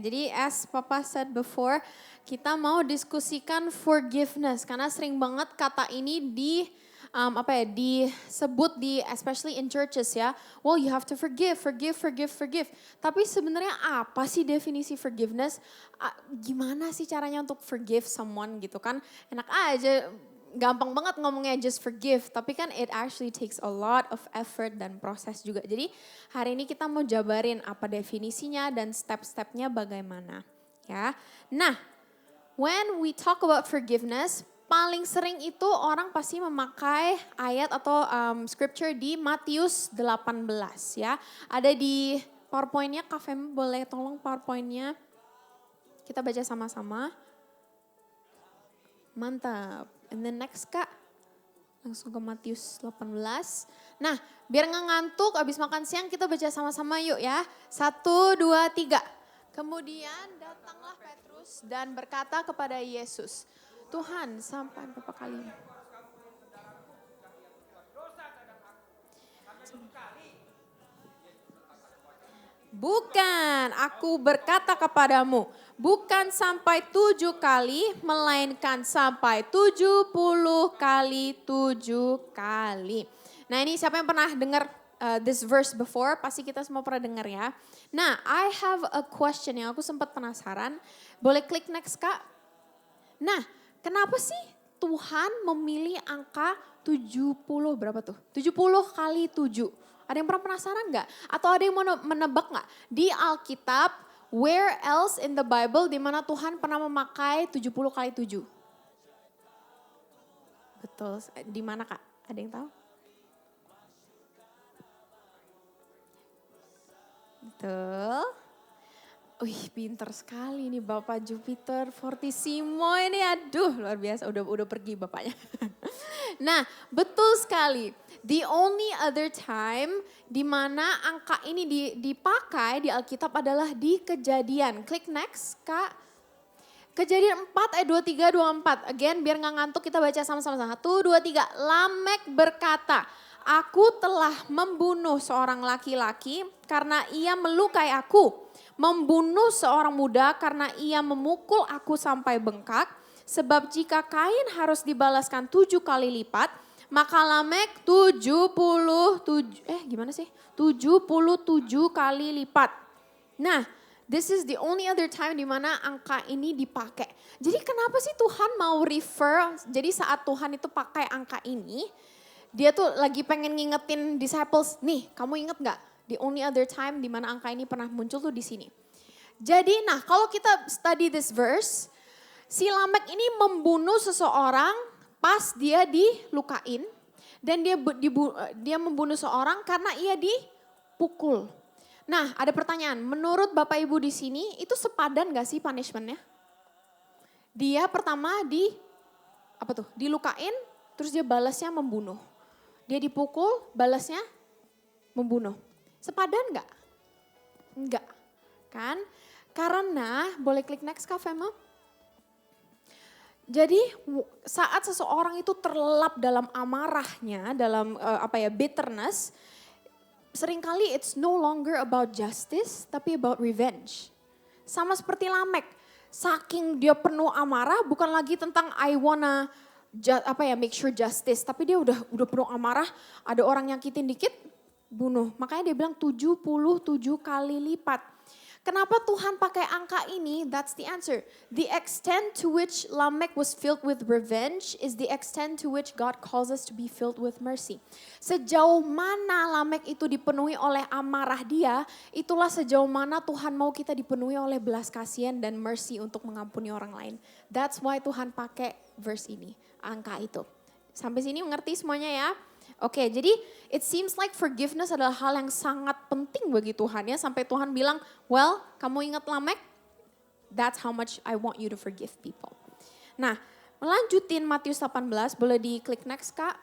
jadi as Papa said before, kita mau diskusikan forgiveness karena sering banget kata ini disebut especially in churches ya. Well, you have to forgive. Tapi sebenarnya apa sih definisi forgiveness? Gimana sih caranya untuk forgive someone gitu kan? Enak aja, gampang banget ngomongnya just forgive, tapi kan it actually takes a lot of effort dan proses juga. Jadi hari ini kita mau jabarin apa definisinya dan step-stepnya bagaimana ya. Nah, when we talk about forgiveness, paling sering itu orang pasti memakai ayat atau scripture di Matius 18 ya. Ada di PowerPoint-nya, Kak Fem boleh tolong PowerPoint-nya. Kita baca sama-sama. Mantap. And then next Kak, langsung ke Matius 18. Nah, biar nggak ngantuk abis makan siang kita baca sama-sama yuk ya. 1, 2, 3. Kemudian datanglah Petrus dan berkata kepada Yesus, Tuhan sampai berapa kali? Bukan, aku berkata kepadamu, bukan sampai 7 kali, melainkan sampai 70 kali 7 kali. Nah ini siapa yang pernah dengar this verse before? Pasti kita semua pernah dengar ya. Nah, I have a question yang aku sempat penasaran. Boleh klik next Kak? Nah, kenapa sih Tuhan memilih angka 70 berapa tuh? 70 kali 7. Ada yang pernah penasaran nggak? Atau ada yang mau menebak nggak? Di Alkitab, where else in the Bible di mana Tuhan pernah memakai 70 kali 7? Betul, di mana Kak? Ada yang tahu? Betul. Wih, pinter sekali nih Bapak Jupiter Fortissimo ini, aduh luar biasa, udah pergi bapaknya. Nah, betul sekali. The only other time di mana angka ini dipakai di Alkitab adalah di Kejadian. Klik next, Kak. Kejadian 4 ayat 23, 24. Again, biar nggak ngantuk kita baca sama-sama. 1, 2, 3. Lamek berkata, aku telah membunuh seorang laki-laki karena ia melukai aku. Membunuh seorang muda karena ia memukul aku sampai bengkak. Sebab jika Kain harus dibalaskan 7 kali lipat, maka Lamek 77 kali lipat. Nah, this is the only other time di mana angka ini dipakai. Jadi kenapa sih Tuhan mau refer, jadi saat Tuhan itu pakai angka ini, dia tuh lagi pengen ngingetin disciples, nih kamu inget gak? The only other time di mana angka ini pernah muncul tuh di sini. Jadi nah kalau kita study this verse, si Lamek ini membunuh seseorang pas dia dilukain. Dan dia membunuh seorang karena ia dipukul. Nah ada pertanyaan, menurut Bapak Ibu di sini itu sepadan gak sih punishmentnya? Dia pertama dilukain, terus dia balasnya membunuh. Dia dipukul, balasnya membunuh. Sepadan gak? Enggak, kan? Karena, boleh klik next Kak Fema. Jadi saat seseorang itu terlelap dalam amarahnya, dalam bitterness, seringkali it's no longer about justice, tapi about revenge. Sama seperti Lamek, saking dia penuh amarah, bukan lagi tentang I wanna make sure justice, tapi dia udah penuh amarah, ada orang nyakitin dikit, bunuh. Makanya dia bilang 77 kali lipat. Kenapa Tuhan pakai angka ini? That's the answer. The extent to which Lamek was filled with revenge is the extent to which God calls us to be filled with mercy. Sejauh mana Lamek itu dipenuhi oleh amarah dia, itulah sejauh mana Tuhan mau kita dipenuhi oleh belas kasihan dan mercy untuk mengampuni orang lain. That's why Tuhan pakai verse ini, angka itu. Sampai sini mengerti semuanya ya? Oke, jadi it seems like forgiveness adalah hal yang sangat penting bagi Tuhan ya. Sampai Tuhan bilang, well kamu ingat Lamek? That's how much I want you to forgive people. Nah, melanjutin Matius 18, boleh diklik next Kak.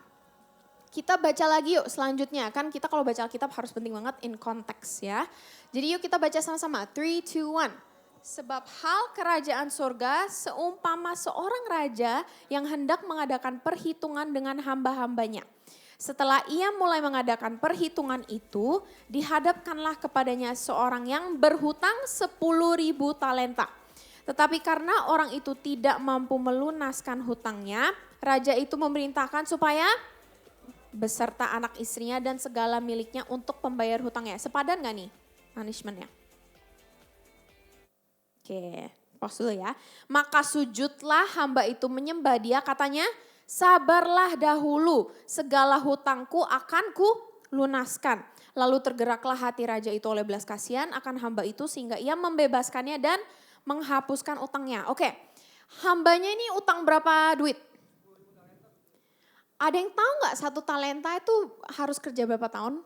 Kita baca lagi yuk selanjutnya. Kan kita kalau baca Alkitab harus penting banget in context ya. Jadi yuk kita baca sama-sama. 3, 2, 1. Sebab hal kerajaan surga seumpama seorang raja yang hendak mengadakan perhitungan dengan hamba-hambanya. Setelah ia mulai mengadakan perhitungan itu, dihadapkanlah kepadanya seorang yang berhutang 10.000 talenta. Tetapi karena orang itu tidak mampu melunaskan hutangnya, raja itu memerintahkan supaya beserta anak istrinya dan segala miliknya untuk pembayar hutangnya. Sepadan gak nih punishmentnya? Oke, pause dulu ya. Maka sujudlah hamba itu menyembah dia, katanya, sabarlah dahulu, segala hutangku akan ku lunaskan. Lalu tergeraklah hati raja itu oleh belas kasihan akan hamba itu sehingga ia membebaskannya dan menghapuskan utangnya. Oke, hambanya ini utang berapa duit? Ada yang tahu nggak 1 talenta itu harus kerja berapa tahun?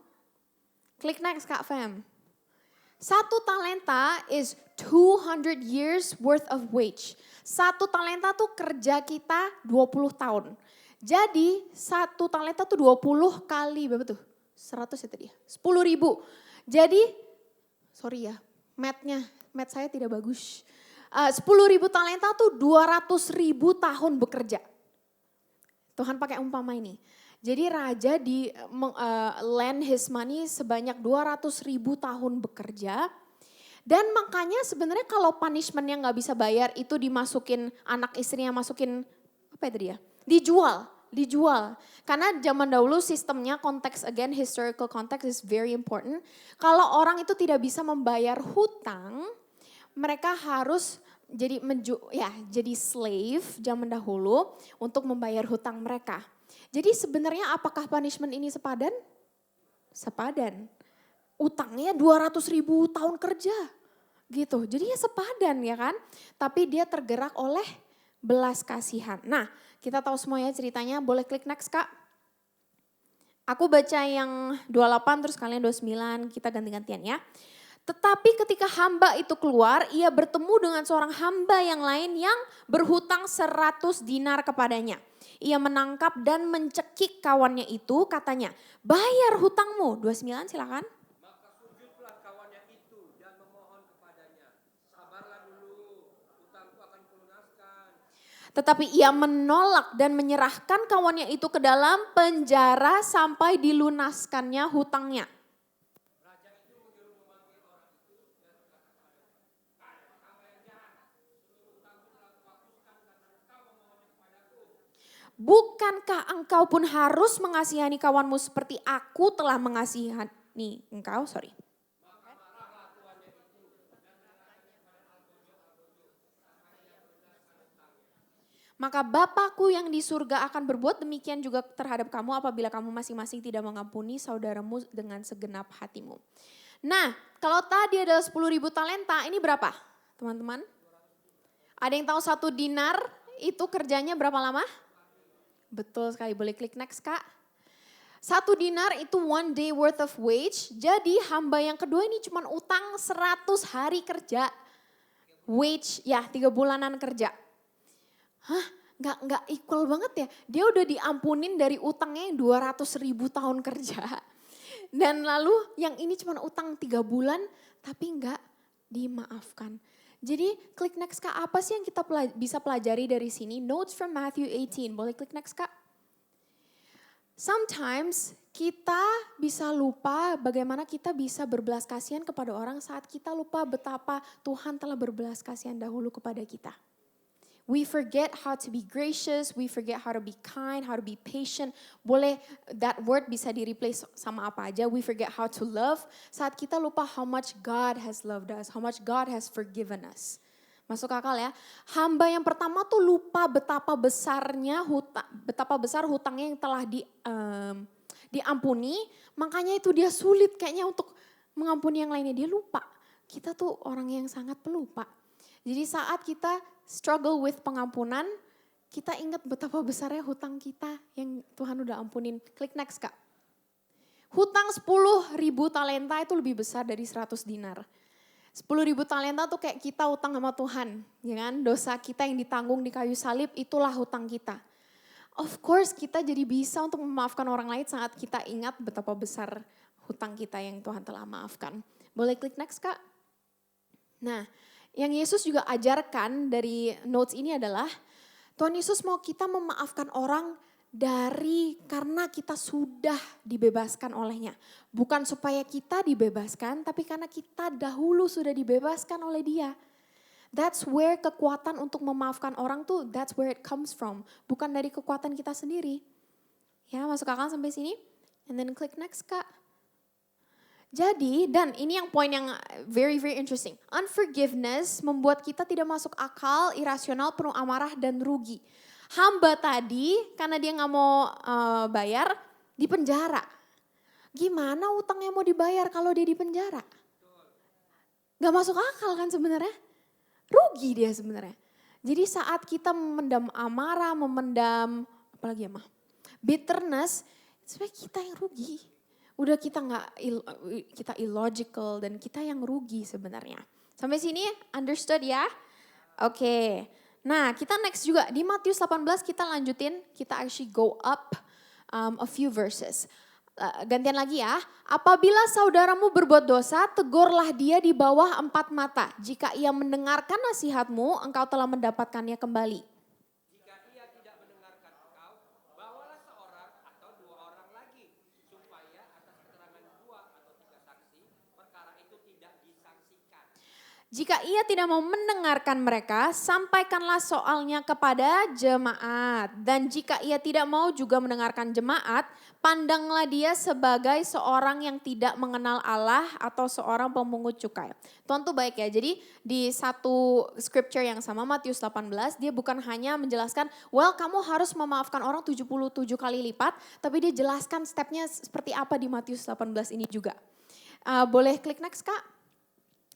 Klik next Kak Fem. 1 talenta is 200 years worth of wage. 1 talenta tuh kerja kita 20 tahun. Jadi 1 talenta tuh 20 kali berapa tuh? 100 ya tadi ya? 10.000. Jadi, sorry ya, math saya tidak bagus. 10.000 talenta tuh 200.000 tahun bekerja. Tuhan pakai umpama ini. Jadi raja lend his money sebanyak 200.000 tahun bekerja. Dan makanya sebenarnya kalau punishmentnya nggak bisa bayar itu dimasukin anak istrinya masukin apa ya tadi ya? Dijual. Karena zaman dahulu sistemnya konteks again historical context is very important. Kalau orang itu tidak bisa membayar hutang, mereka harus jadi slave zaman dahulu untuk membayar hutang mereka. Jadi sebenarnya apakah punishment ini sepadan? Sepadan. Utangnya 200.000 tahun kerja gitu. Jadi ya sepadan ya kan. Tapi dia tergerak oleh belas kasihan. Nah kita tahu semuanya ceritanya, boleh klik next Kak. Aku baca yang 28 terus kalian 29, kita ganti-gantian ya. Tetapi ketika hamba itu keluar, ia bertemu dengan seorang hamba yang lain yang berhutang 100 dinar kepadanya. Ia menangkap dan mencekik kawannya itu, katanya, bayar hutangmu. 29 silakan. Maka sujudlah kawannya itu dan memohon kepadanya, sabarlah dulu, hutangku akan kulunaskan. Tetapi ia menolak dan menyerahkan kawannya itu ke dalam penjara sampai dilunaskannya hutangnya. Bukankah engkau pun harus mengasihani kawanmu seperti aku telah mengasihani engkau? Maka Bapakku yang di surga akan berbuat demikian juga terhadap kamu apabila kamu masing-masing tidak mengampuni saudaramu dengan segenap hatimu. Nah, kalau tadi adalah 10.000 talenta, ini berapa teman-teman? Ada yang tahu 1 dinar itu kerjanya berapa lama? Betul sekali, boleh klik next Kak. 1 dinar itu 1 day worth of wage, jadi hamba yang kedua ini cuma utang 100 hari kerja. Wage, ya 3 bulanan kerja. Hah, nggak equal banget ya. Dia udah diampunin dari utangnya yang 200.000 tahun kerja. Dan lalu yang ini cuma utang 3 bulan tapi nggak dimaafkan. Jadi klik next Kak, apa sih yang kita bisa pelajari dari sini? Notes from Matthew 18, boleh klik next Kak. Sometimes kita bisa lupa bagaimana kita bisa berbelas kasihan kepada orang saat kita lupa betapa Tuhan telah berbelas kasihan dahulu kepada kita. We forget how to be gracious, we forget how to be kind, how to be patient. Boleh that word bisa di-replace sama apa aja. We forget how to love. Saat kita lupa how much God has loved us, how much God has forgiven us. Masuk akal ya. Hamba yang pertama tuh lupa betapa besar hutangnya yang telah diampuni. Makanya itu dia sulit kayaknya untuk mengampuni yang lainnya. Dia lupa. Kita tuh orang yang sangat pelupa. Jadi saat kita struggle with pengampunan, kita ingat betapa besarnya hutang kita yang Tuhan udah ampunin. Klik next Kak. Hutang 10.000 talenta itu lebih besar dari 100 dinar. 10.000 talenta tuh kayak kita utang sama Tuhan. Ya kan? Dosa kita yang ditanggung di kayu salib itulah hutang kita. Of course kita jadi bisa untuk memaafkan orang lain saat kita ingat betapa besar hutang kita yang Tuhan telah maafkan. Boleh klik next Kak. Nah, yang Yesus juga ajarkan dari notes ini adalah Tuhan Yesus mau kita memaafkan orang karena kita sudah dibebaskan olehnya. Bukan supaya kita dibebaskan, tapi karena kita dahulu sudah dibebaskan oleh Dia. That's where kekuatan untuk memaafkan orang tuh, that's where it comes from. Bukan dari kekuatan kita sendiri. Ya, masuk akal sampai sini? And then click next, Kak. Jadi, dan ini yang poin yang very very interesting. Unforgiveness membuat kita tidak masuk akal, irasional, penuh amarah dan rugi. Hamba tadi karena dia nggak mau bayar, di penjara. Gimana utangnya mau dibayar kalau dia di penjara? Gak masuk akal kan sebenarnya? Rugi dia sebenarnya. Jadi saat kita memendam amarah, memendam apalagi ya mah, bitterness, sebenarnya kita yang rugi. Udah kita illogical dan kita yang rugi sebenarnya. Sampai sini understood ya? Oke. Nah, kita next juga di Matius 18 kita lanjutin, kita actually go up a few verses. Gantian lagi ya. Apabila saudaramu berbuat dosa, tegurlah dia di bawah 4 mata. Jika ia mendengarkan nasihatmu, engkau telah mendapatkannya kembali. Jika ia tidak mendengarkan engkau, bawalah seorang atau 2 orang lagi, supaya atas keterangan 2 atau 3 saksi, perkara itu tidak disangsikan. Jika ia tidak mau mendengarkan mereka, sampaikanlah soalnya kepada jemaat. Dan jika ia tidak mau juga mendengarkan jemaat, pandanglah dia sebagai seorang yang tidak mengenal Allah atau seorang pemungut cukai. Tuhan tuh baik ya, jadi di satu scripture yang sama Matius 18, dia bukan hanya menjelaskan, well kamu harus memaafkan orang 77 kali lipat, tapi dia jelaskan stepnya seperti apa di Matius 18 ini juga. Boleh klik next Kak?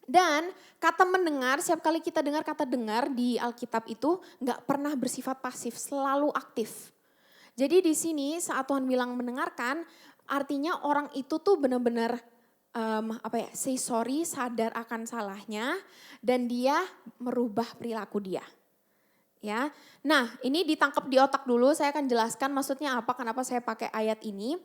Dan kata mendengar, setiap kali kita dengar kata dengar di Alkitab itu nggak pernah bersifat pasif, selalu aktif. Jadi di sini saat Tuhan bilang mendengarkan, artinya orang itu tuh benar-benar say sorry, sadar akan salahnya, dan dia merubah perilaku dia. Ya, nah ini ditangkap di otak dulu. Saya akan jelaskan maksudnya apa, kenapa saya pakai ayat ini.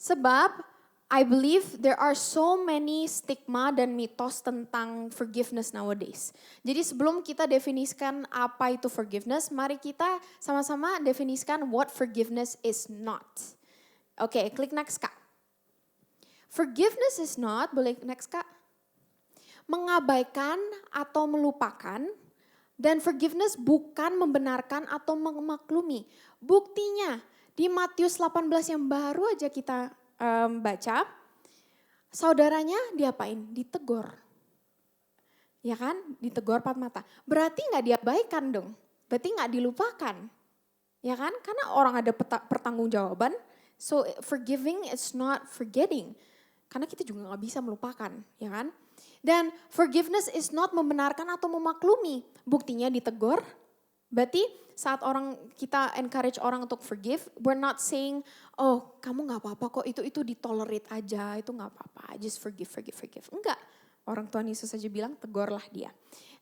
Sebab I believe there are so many stigma dan mitos tentang forgiveness nowadays. Jadi sebelum kita definisikan apa itu forgiveness, mari kita sama-sama definisikan what forgiveness is not. Oke, klik next Kak. Forgiveness is not, boleh next Kak. Mengabaikan atau melupakan, dan forgiveness bukan membenarkan atau memaklumi. Buktinya di Matius 18 yang baru aja kita baca, saudaranya diapain? Ditegur. Ya kan? Ditegur 4 mata. Berarti gak diabaikan dong. Berarti gak dilupakan. Ya kan? Karena orang ada pertanggungjawaban. So forgiving is not forgetting. Karena kita juga gak bisa melupakan. Ya kan? Dan forgiveness is not membenarkan atau memaklumi. Buktinya ditegur. Berarti saat kita encourage orang untuk forgive, we're not saying, oh kamu gak apa-apa kok, itu ditolerate aja, itu gak apa-apa, just forgive. Enggak, orang Tuhan Yesus saja bilang tegurlah dia.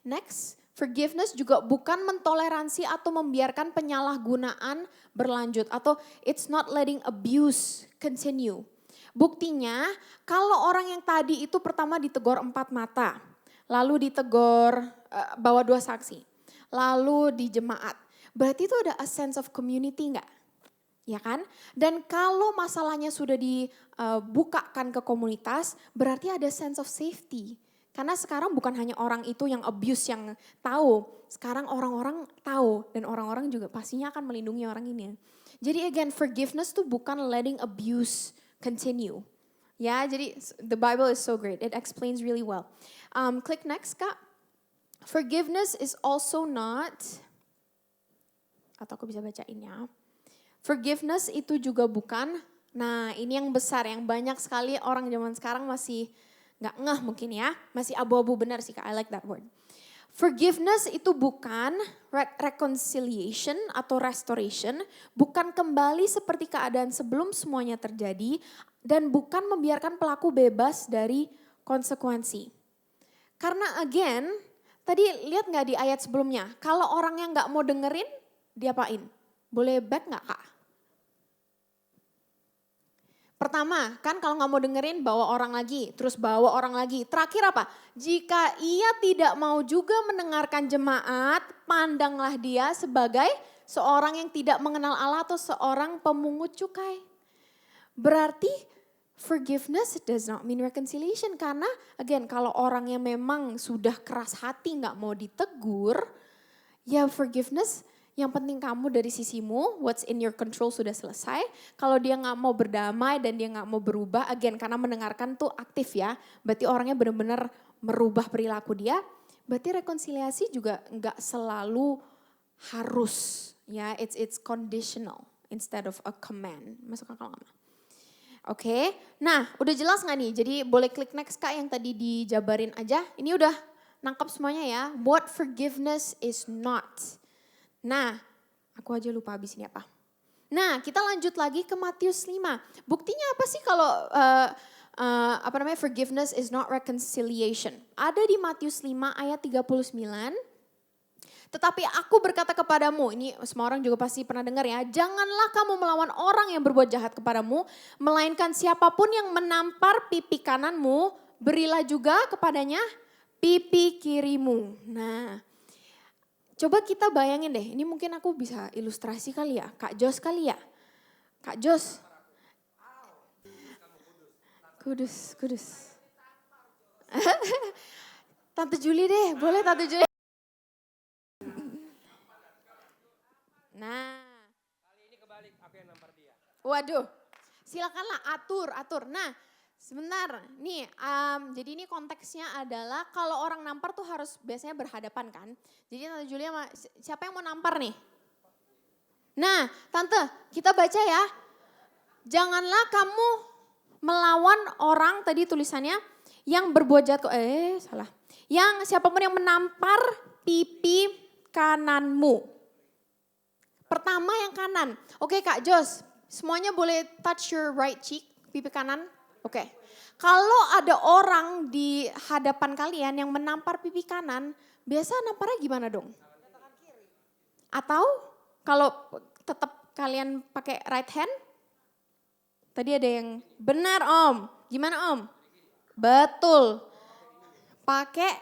Next, forgiveness juga bukan mentoleransi atau membiarkan penyalahgunaan berlanjut, atau it's not letting abuse continue. Buktinya kalau orang yang tadi itu pertama ditegur 4 mata, lalu ditegur bawa 2 saksi, lalu di jemaat. Berarti itu ada a sense of community enggak? Ya kan? Dan kalau masalahnya sudah dibukakan ke komunitas, berarti ada sense of safety. Karena sekarang bukan hanya orang itu yang abuse yang tahu. Sekarang orang-orang tahu dan orang-orang juga pastinya akan melindungi orang ini. Jadi again, forgiveness tuh bukan letting abuse continue. Ya, jadi the Bible is so great. It explains really well. Click next, Kak. Forgiveness is also not, atau aku bisa bacain ya. Forgiveness itu juga bukan, nah ini yang besar, yang banyak sekali orang zaman sekarang masih gak ngeh mungkin ya. Masih abu-abu, benar sih Kak, I like that word. Forgiveness itu bukan reconciliation atau restoration, bukan kembali seperti keadaan sebelum semuanya terjadi, dan bukan membiarkan pelaku bebas dari konsekuensi. Karena again, tadi lihat gak di ayat sebelumnya, kalau orang yang gak mau dengerin, diapain? Boleh back gak Kak? Pertama, kan kalau gak mau dengerin bawa orang lagi, terus bawa orang lagi. Terakhir apa? Jika ia tidak mau juga mendengarkan jemaat, pandanglah dia sebagai seorang yang tidak mengenal Allah atau seorang pemungut cukai. Berarti forgiveness does not mean reconciliation. Karena again kalau orang yang memang sudah keras hati gak mau ditegur, ya forgiveness yang penting kamu dari sisimu, what's in your control sudah selesai. Kalau dia gak mau berdamai dan dia gak mau berubah, again karena mendengarkan tuh aktif ya. Berarti orangnya benar-benar merubah perilaku dia. Berarti rekonsiliasi juga gak selalu harus. Ya, it's conditional instead of a command. Masuk akal nggak? Oke, nah udah jelas nggak nih? Jadi boleh klik next Kak yang tadi dijabarin aja. Ini udah nangkap semuanya ya. What forgiveness is not. Nah, aku aja lupa habis ini apa. Nah, kita lanjut lagi ke Matius 5. Buktinya apa sih kalau forgiveness is not reconciliation? Ada di Matius 5 ayat 39. Tetapi aku berkata kepadamu, ini semua orang juga pasti pernah dengar ya, janganlah kamu melawan orang yang berbuat jahat kepadamu, melainkan siapapun yang menampar pipi kananmu, berilah juga kepadanya pipi kirimu. Nah, coba kita bayangin deh, ini mungkin aku bisa ilustrasi kali ya, Kak Jos kali ya. Kak Jos. Kudus. Tante Juli deh, boleh Tante Juli. Nah. Kali ini kebalik, aku yang nampar dia. Waduh, silakanlah atur. Nah, sebentar, nih, jadi ini konteksnya adalah kalau orang nampar tuh harus biasanya berhadapan kan. Jadi Tante Julia, siapa yang mau nampar nih? Nah, Tante, kita baca ya. Janganlah kamu melawan orang, tadi tulisannya, yang berbuat jahat, salah. Yang siapapun yang menampar pipi kananmu. Pertama yang kanan. Oke Kak Jos, semuanya boleh touch your right cheek, pipi kanan. Oke. Kalau ada orang di hadapan kalian yang menampar pipi kanan, biasa namparnya gimana dong? Atau kalau tetap kalian pakai right hand? Tadi ada yang benar Om. Gimana Om? Betul. Pakai.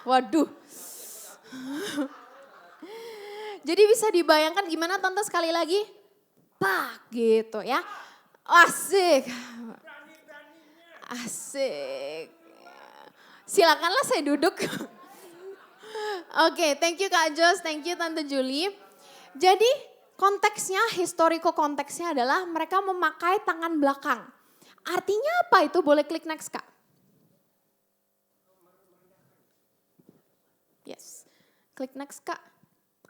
Waduh. Jadi bisa dibayangkan gimana Tante sekali lagi? Pak gitu ya. Asik. Silakanlah saya duduk. Oke, thank you Kak Jos, thank you Tante Julie. Jadi konteksnya, historical konteksnya adalah mereka memakai tangan belakang. Artinya apa itu? Boleh klik next Kak. Yes. Klik next Kak.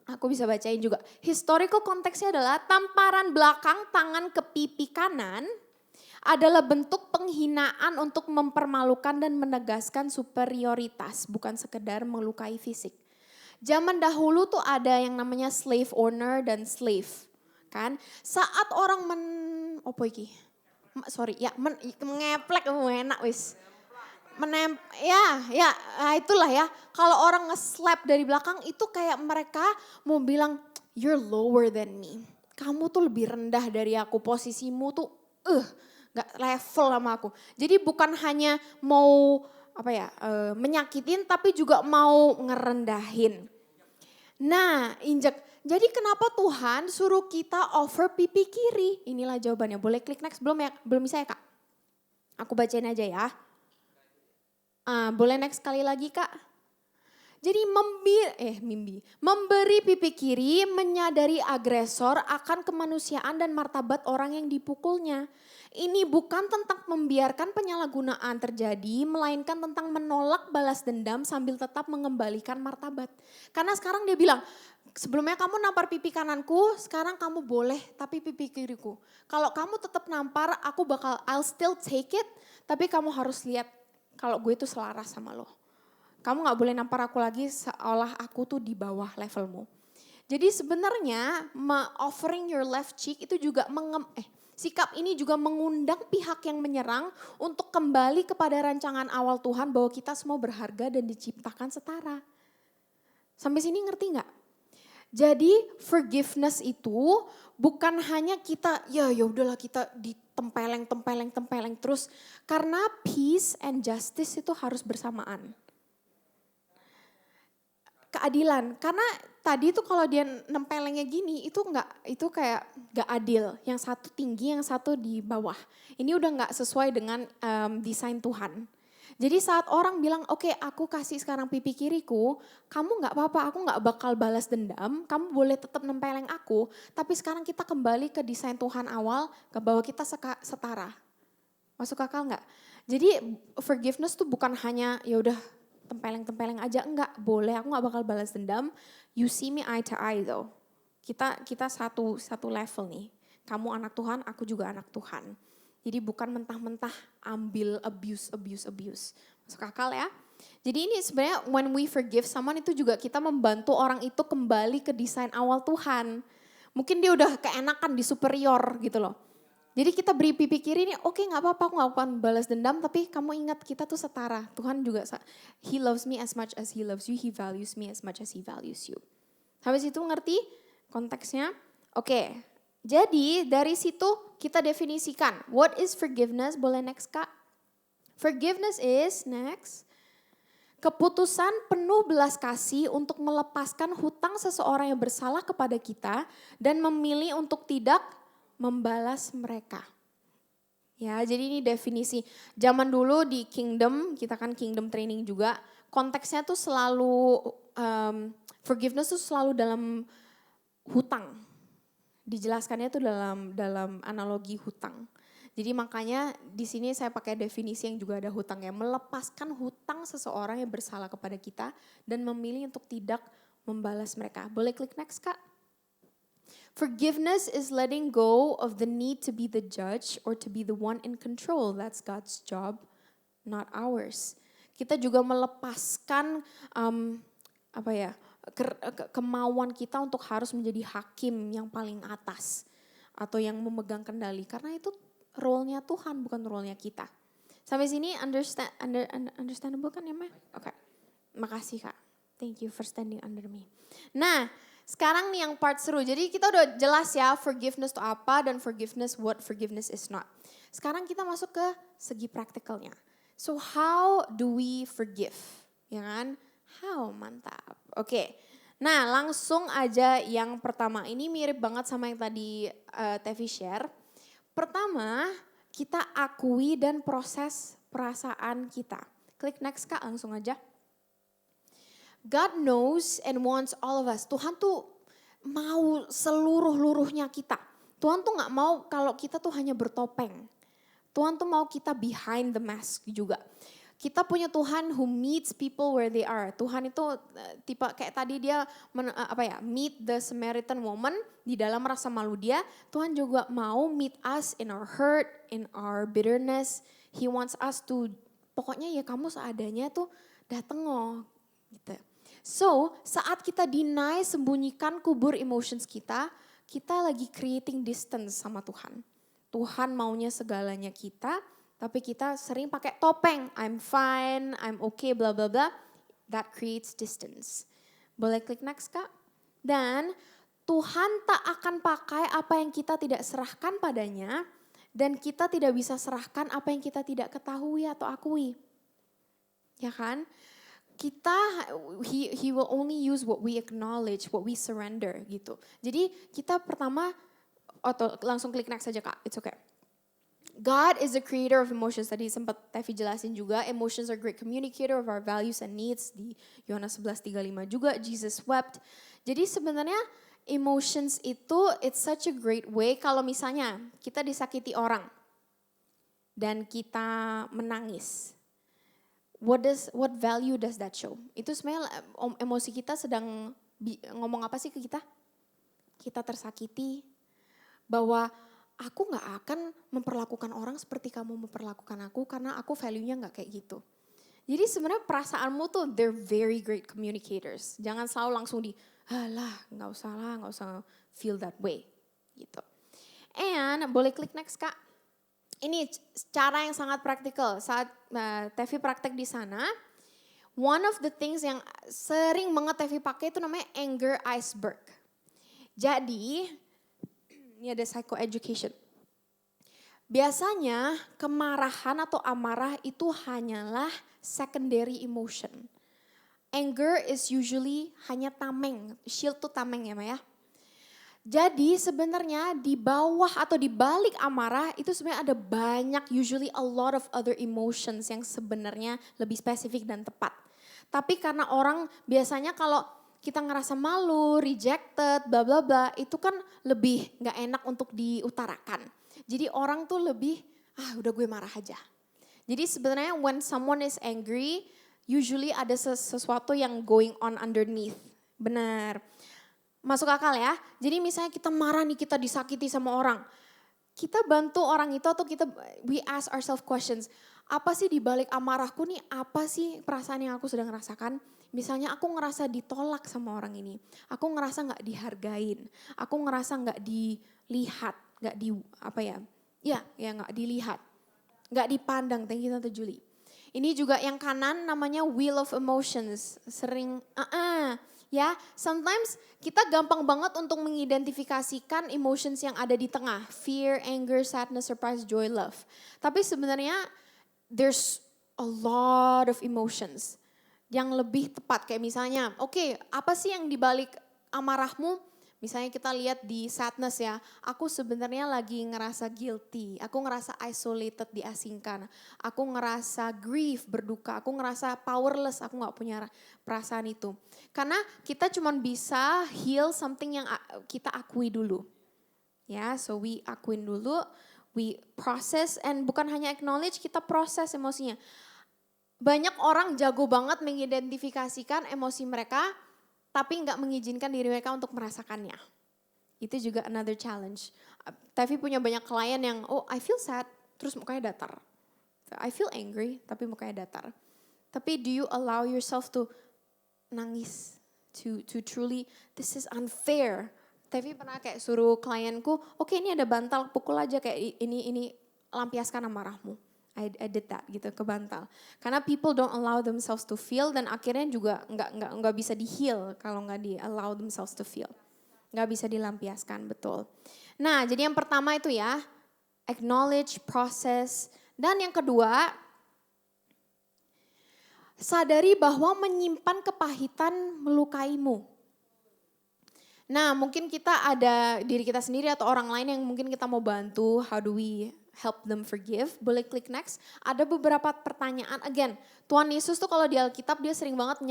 Aku bisa bacain juga. Historical konteksnya adalah tamparan belakang tangan ke pipi kanan adalah bentuk penghinaan untuk mempermalukan dan menegaskan superioritas. Bukan sekedar melukai fisik. Zaman dahulu tuh ada yang namanya slave owner dan slave. Kan? Saat orang mengeplek enak wis. Itulah ya. Kalau orang nge-slap dari belakang itu kayak mereka mau bilang you're lower than me. Kamu tuh lebih rendah dari aku, posisimu tuh gak level sama aku. Jadi bukan hanya mau menyakitin tapi juga mau ngerendahin. Nah, injek. Jadi kenapa Tuhan suruh kita over pipi kiri? Inilah jawabannya. Boleh klik next belum ya? Belum bisa ya Kak? Aku bacain aja ya. Boleh next sekali lagi Kak. Jadi memberi pipi kiri menyadari agresor akan kemanusiaan dan martabat orang yang dipukulnya. Ini bukan tentang membiarkan penyalahgunaan terjadi, melainkan tentang menolak balas dendam sambil tetap mengembalikan martabat. Karena sekarang dia bilang, sebelumnya kamu nampar pipi kananku, sekarang kamu boleh tapi pipi kiriku. Kalau kamu tetap nampar, I'll still take it, tapi kamu harus lihat kalau gue itu selaras sama lo. Kamu gak boleh nampar aku lagi seolah aku tuh di bawah levelmu. Jadi sebenarnya offering your left cheek itu juga sikap ini juga mengundang pihak yang menyerang untuk kembali kepada rancangan awal Tuhan bahwa kita semua berharga dan diciptakan setara. Sampai sini ngerti gak? Jadi forgiveness itu bukan hanya kita ya udahlah kita ditempeleng terus. Karena peace and justice itu harus bersamaan. keadilan. Karena tadi tuh kalau dia nempelengnya gini itu kayak nggak adil. Yang satu tinggi, yang satu di bawah. Ini udah nggak sesuai dengan desain Tuhan. Jadi saat orang bilang, oke, aku kasih sekarang pipi kiriku, kamu nggak apa-apa, aku nggak bakal balas dendam, kamu boleh tetap nempeleng aku, tapi sekarang kita kembali ke desain Tuhan awal, ke bahwa kita setara. Masuk akal nggak? Jadi forgiveness tuh bukan hanya ya udah tempeleng-tempeleng aja, enggak, boleh, aku nggak bakal balas dendam. You see me eye to eye though. Kita satu level nih. Kamu anak Tuhan, aku juga anak Tuhan. Jadi bukan mentah-mentah ambil abuse. Masuk akal ya? Jadi ini sebenarnya when we forgive someone itu juga kita membantu orang itu kembali ke desain awal Tuhan. Mungkin dia udah keenakan di superior gitu loh. Jadi kita beri pipi kiri nih, oke gak apa-apa aku gak akan balas dendam, tapi kamu ingat kita tuh setara. Tuhan juga, He loves me as much as He loves you, He values me as much as He values you. Habis itu ngerti konteksnya? Oke, jadi dari situ kita definisikan, what is forgiveness? Boleh next Kak? Forgiveness is, next, keputusan penuh belas kasih untuk melepaskan hutang seseorang yang bersalah kepada kita dan memilih untuk tidak membalas mereka. Ya, jadi ini definisi. Zaman dulu di kingdom, kita kan kingdom training juga, konteksnya tuh selalu, forgiveness tuh selalu dalam hutang. Dijelaskannya tuh dalam analogi hutang. Jadi makanya di sini saya pakai definisi yang juga ada hutangnya. Melepaskan hutang seseorang yang bersalah kepada kita dan memilih untuk tidak membalas mereka. Boleh klik next Kak? Forgiveness is letting go of the need to be the judge or to be the one in control. That's God's job, not ours. Kita juga melepaskan kemauan kita untuk harus menjadi hakim yang paling atas atau yang memegang kendali karena itu role-nya Tuhan bukan role-nya kita. Sampai sini understandable kan ya, Ma? Oke. Makasih Kak. Thank you for standing under me. Nah, sekarang nih yang part seru. Jadi kita udah jelas ya forgiveness itu apa dan what forgiveness is not. Sekarang kita masuk ke segi praktikalnya. So how do we forgive? Ya kan? How? Mantap. Oke. Nah, langsung aja yang pertama. Ini mirip banget sama yang tadi Tevi share. Pertama, kita akui dan proses perasaan kita. Klik next Kak, langsung aja. God knows and wants all of us. Tuhan tuh mau seluruh-luruhnya kita. Tuhan tuh gak mau kalau kita tuh hanya bertopeng. Tuhan tuh mau kita behind the mask juga. Kita punya Tuhan who meets people where they are. Tuhan itu tipe kayak tadi dia meet the Samaritan woman di dalam rasa malu dia. Tuhan juga mau meet us in our hurt, in our bitterness. He wants us to, pokoknya ya kamu seadanya tuh dateng loh. Gitu. So saat kita deny, sembunyikan, kubur emotions kita lagi creating distance sama Tuhan. Tuhan maunya segalanya kita. Tapi kita sering pakai topeng, I'm fine, I'm okay, bla bla bla. That creates distance. Boleh klik next Kak? Dan Tuhan tak akan pakai apa yang kita tidak serahkan padanya. Dan kita tidak bisa serahkan apa yang kita tidak ketahui atau akui. Ya kan? He will only use what we acknowledge, what we surrender gitu. Jadi kita pertama, atau langsung klik next saja Kak, it's okay. God is the creator of emotions. Tadi sempat Tevi jelasin juga. Emotions are great communicator of our values and needs. Di Yohanes 11:35 juga. Jesus wept. Jadi sebenarnya emotions itu it's such a great way. Kalau misalnya kita disakiti orang. Dan kita menangis. What value does that show? Itu sebenarnya emosi kita sedang ngomong apa sih ke kita? Kita tersakiti. Bahwa aku gak akan memperlakukan orang seperti kamu memperlakukan aku karena aku value-nya gak kayak gitu. Jadi sebenarnya perasaanmu tuh they're very great communicators. Jangan selalu langsung gak usah feel that way gitu. And boleh klik next Kak. Ini cara yang sangat praktikal. Saat Tevi praktek di sana, one of the things yang sering banget Tevi pakai itu namanya anger iceberg. Jadi ini ada psychoeducation. Biasanya kemarahan atau amarah itu hanyalah secondary emotion. anger is usually hanya tameng. Shield tuh tameng ya Maya. Jadi sebenarnya di bawah atau di balik amarah itu sebenarnya ada banyak, usually a lot of other emotions yang sebenarnya lebih spesifik dan tepat. Tapi karena orang biasanya kalau kita ngerasa malu, rejected, bla bla bla, itu kan lebih nggak enak untuk diutarakan. Jadi orang tuh lebih, udah gue marah aja. Jadi sebenarnya when someone is angry, usually ada sesuatu yang going on underneath. Benar. Masuk akal ya. Jadi misalnya kita marah nih, kita disakiti sama orang. Kita bantu orang itu atau we ask ourselves questions. Apa sih di balik amarahku nih, apa sih perasaan yang aku sedang rasakan? Misalnya aku ngerasa ditolak sama orang ini. Aku ngerasa gak dihargain. Aku ngerasa gak dilihat. Gak gak dilihat. Gak dipandang, thank you Tante Julie. Ini juga yang kanan namanya wheel of emotions. Sering, ya, sometimes kita gampang banget untuk mengidentifikasikan emotions yang ada di tengah. Fear, anger, sadness, surprise, joy, love. Tapi sebenarnya there's a lot of emotions yang lebih tepat. Kayak misalnya, oke, apa sih yang dibalik amarahmu? Misalnya kita lihat di sadness ya, aku sebenarnya lagi ngerasa guilty, aku ngerasa isolated, diasingkan, aku ngerasa grief, berduka, aku ngerasa powerless, aku gak punya perasaan itu. Karena kita cuma bisa heal something yang kita akui dulu. Ya, so we akuin dulu, we process, and bukan hanya acknowledge, kita proses emosinya. Banyak orang jago banget mengidentifikasikan emosi mereka, tapi nggak mengizinkan diri mereka untuk merasakannya. Itu juga another challenge. Tevi punya banyak klien yang, I feel sad, terus mukanya datar. I feel angry, tapi mukanya datar. Tapi do you allow yourself to nangis? To truly, this is unfair. Tevi pernah kayak suruh klienku, oke, ini ada bantal, pukul aja kayak ini lampiaskan amarahmu. I did that gitu ke bantal. Karena people don't allow themselves to feel dan akhirnya juga nggak bisa di heal kalau nggak di allow themselves to feel. Nggak bisa dilampiaskan, betul. Nah, jadi yang pertama itu ya, acknowledge, process. Dan yang kedua, sadari bahwa menyimpan kepahitan melukaimu. Nah, mungkin kita ada diri kita sendiri atau orang lain yang mungkin kita mau bantu, how do we help them forgive. Boleh klik next. Ada beberapa pertanyaan. Again, Tuhan Yesus tuh kalau di Alkitab dia sering banget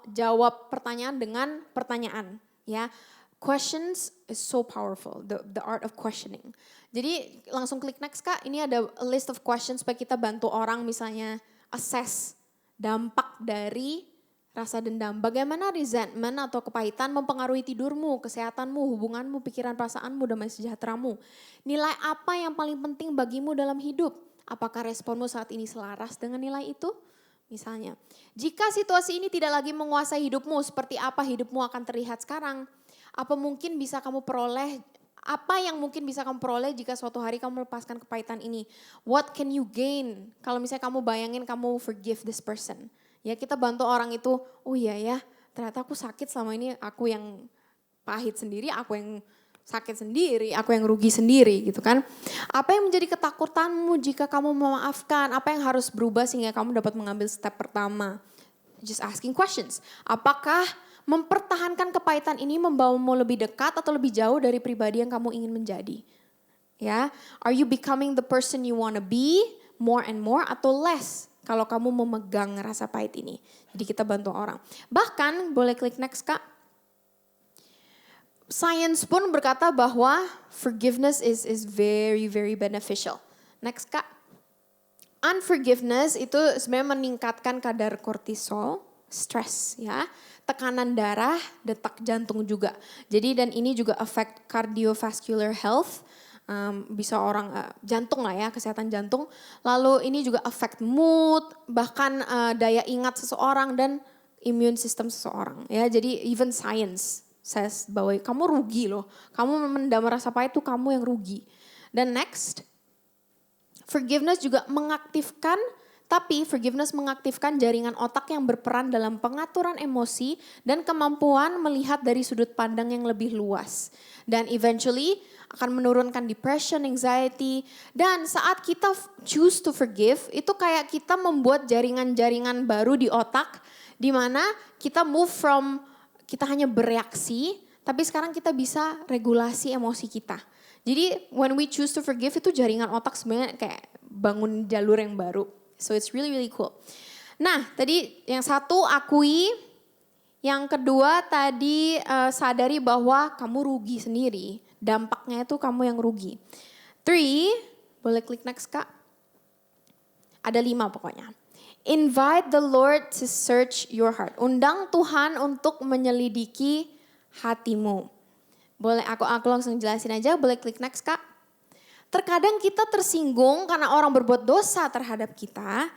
jawab pertanyaan dengan pertanyaan. Ya, questions is so powerful. The art of questioning. Jadi langsung klik next Kak. Ini ada a list of questions supaya kita bantu orang misalnya assess dampak dari rasa dendam. Bagaimana resentment atau kepahitan mempengaruhi tidurmu, kesehatanmu, hubunganmu, pikiran, perasaanmu, damai sejahteramu. Nilai apa yang paling penting bagimu dalam hidup? Apakah responmu saat ini selaras dengan nilai itu? Misalnya, jika situasi ini tidak lagi menguasai hidupmu, seperti apa hidupmu akan terlihat sekarang? Apa yang mungkin bisa kamu peroleh jika suatu hari kamu melepaskan kepahitan ini? What can you gain? Kalau misalnya kamu bayangin kamu forgive this person. Ya kita bantu orang itu, oh iya ya ternyata aku sakit selama ini, aku yang pahit sendiri, aku yang sakit sendiri, aku yang rugi sendiri gitu kan. Apa yang menjadi ketakutanmu jika kamu memaafkan, apa yang harus berubah sehingga kamu dapat mengambil step pertama. Just asking questions. Apakah mempertahankan kepahitan ini membawamu lebih dekat atau lebih jauh dari pribadi yang kamu ingin menjadi? Ya, are you becoming the person you wanna be more and more atau less? Kalau kamu memegang rasa pahit ini. Jadi kita bantu orang. Bahkan boleh klik next Kak. Science pun berkata bahwa forgiveness is very very beneficial. Next Kak. Unforgiveness itu sebenarnya meningkatkan kadar kortisol, stres ya. Tekanan darah, detak jantung juga. Jadi dan ini juga affect cardiovascular health. Bisa orang jantung lah ya, kesehatan jantung. Lalu ini juga affect mood, bahkan daya ingat seseorang dan immune system seseorang. Ya, jadi even science says bahwa kamu rugi loh. Kamu mendam rasa pahit itu kamu yang rugi. Dan next, forgiveness juga mengaktifkan, tapi forgiveness mengaktifkan jaringan otak yang berperan dalam pengaturan emosi dan kemampuan melihat dari sudut pandang yang lebih luas. Dan eventually akan menurunkan depression, anxiety. Dan saat kita choose to forgive, itu kayak kita membuat jaringan-jaringan baru di otak Dimana kita move from kita hanya bereaksi, tapi sekarang kita bisa regulasi emosi kita. Jadi when we choose to forgive itu jaringan otak sebenarnya kayak bangun jalur yang baru. So it's really really cool. Nah tadi yang satu akui, yang kedua tadi sadari bahwa kamu rugi sendiri. Dampaknya itu kamu yang rugi. 3, boleh klik next Kak. Ada 5 pokoknya. Invite the Lord to search your heart. Undang Tuhan untuk menyelidiki hatimu. Boleh aku langsung jelasin aja, boleh klik next Kak. Terkadang kita tersinggung karena orang berbuat dosa terhadap kita,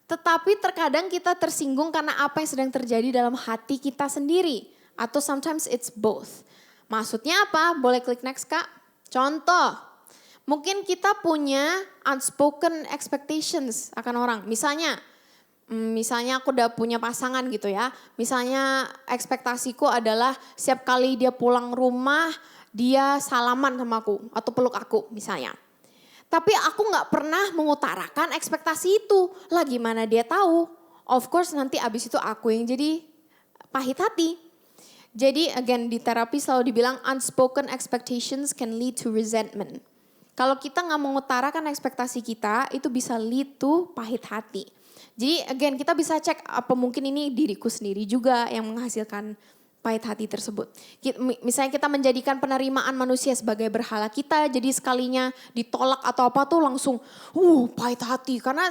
tetapi terkadang kita tersinggung karena apa yang sedang terjadi dalam hati kita sendiri. Atau sometimes it's both. Maksudnya apa? Boleh klik next Kak. Contoh, mungkin kita punya unspoken expectations akan orang. Misalnya aku udah punya pasangan gitu ya. Misalnya ekspektasiku adalah setiap kali dia pulang rumah, dia salaman sama aku atau peluk aku misalnya. Tapi aku gak pernah mengutarakan ekspektasi itu. Lah gimana dia tahu? Of course nanti abis itu aku yang jadi pahit hati. Jadi again di terapi selalu dibilang unspoken expectations can lead to resentment. Kalau kita gak mengutarakan ekspektasi kita, itu bisa lead to pahit hati. Jadi again kita bisa cek apa mungkin ini diriku sendiri juga yang menghasilkan pahit hati tersebut. Misalnya kita menjadikan penerimaan manusia sebagai berhala kita, jadi sekalinya ditolak atau apa tuh langsung pahit hati. Karena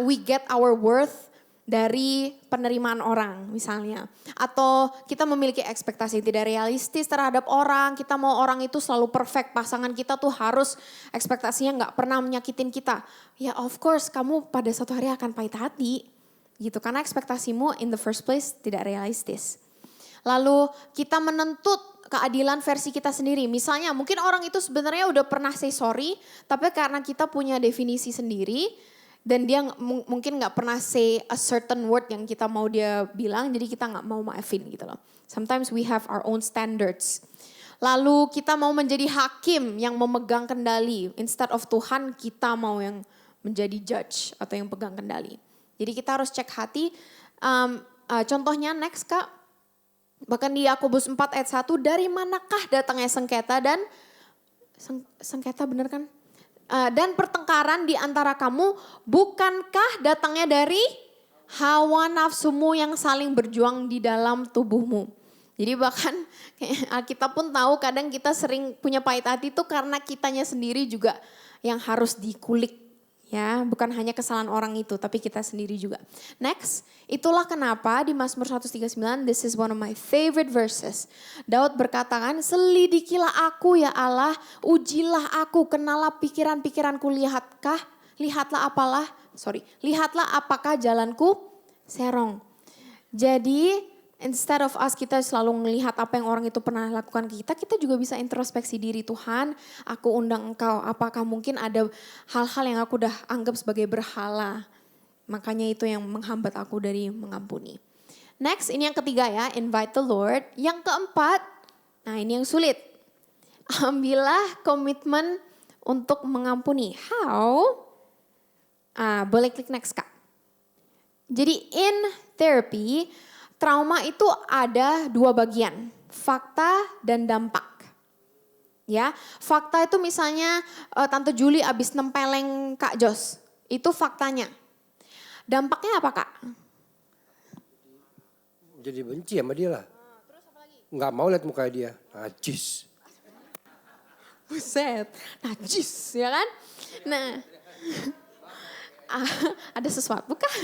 we get our worth dari penerimaan orang misalnya. Atau kita memiliki ekspektasi yang tidak realistis terhadap orang. Kita mau orang itu selalu perfect. Pasangan kita tuh harus ekspektasinya gak pernah menyakitin kita. Ya of course kamu pada suatu hari akan pahit hati. Gitu. Karena ekspektasimu in the first place tidak realistis. Lalu kita menuntut keadilan versi kita sendiri. Misalnya mungkin orang itu sebenarnya udah pernah say sorry. Tapi karena kita punya definisi sendiri. Dan dia mungkin gak pernah say a certain word yang kita mau dia bilang. Jadi kita gak mau maafin gitu loh. Sometimes we have our own standards. Lalu kita mau menjadi hakim yang memegang kendali. Instead of Tuhan kita mau yang menjadi judge atau yang pegang kendali. Jadi kita harus cek hati. Contohnya next Kak. Bahkan di Yakobus 4 ayat 1. Dari manakah datangnya sengketa dan sengketa bener kan? Dan pertengkaran di antara kamu bukankah datangnya dari hawa nafsumu yang saling berjuang di dalam tubuhmu. Jadi bahkan kita pun tahu kadang kita sering punya pahit hati itu karena kitanya sendiri juga yang harus dikulik. Ya, bukan hanya kesalahan orang itu tapi kita sendiri juga. Next, itulah kenapa di Mazmur 139 this is one of my favorite verses. Daud berkatakan, selidikilah aku ya Allah, ujilah aku, kenalah pikiran-pikiranku, lihatlah apakah jalanku serong. Jadi instead of us kita selalu melihat apa yang orang itu pernah lakukan ke kita, kita juga bisa introspeksi diri. Tuhan, aku undang engkau, apakah mungkin ada hal-hal yang aku udah anggap sebagai berhala. Makanya itu yang menghambat aku dari mengampuni. Next, ini yang ketiga ya, invite the Lord. Yang keempat, nah ini yang sulit. Ambillah komitmen untuk mengampuni. How? Boleh klik next Kak. Jadi in therapy, trauma itu ada 2 bagian, fakta dan dampak. Ya, fakta itu misalnya Tante Juli abis nempeleng Kak Jos, itu faktanya. Dampaknya apa Kak? Jadi benci sama dia lah. Terus apa lagi? Nggak mau lihat muka dia, najis. Buset, najis ya kan? Nah, ada sesuatu kah?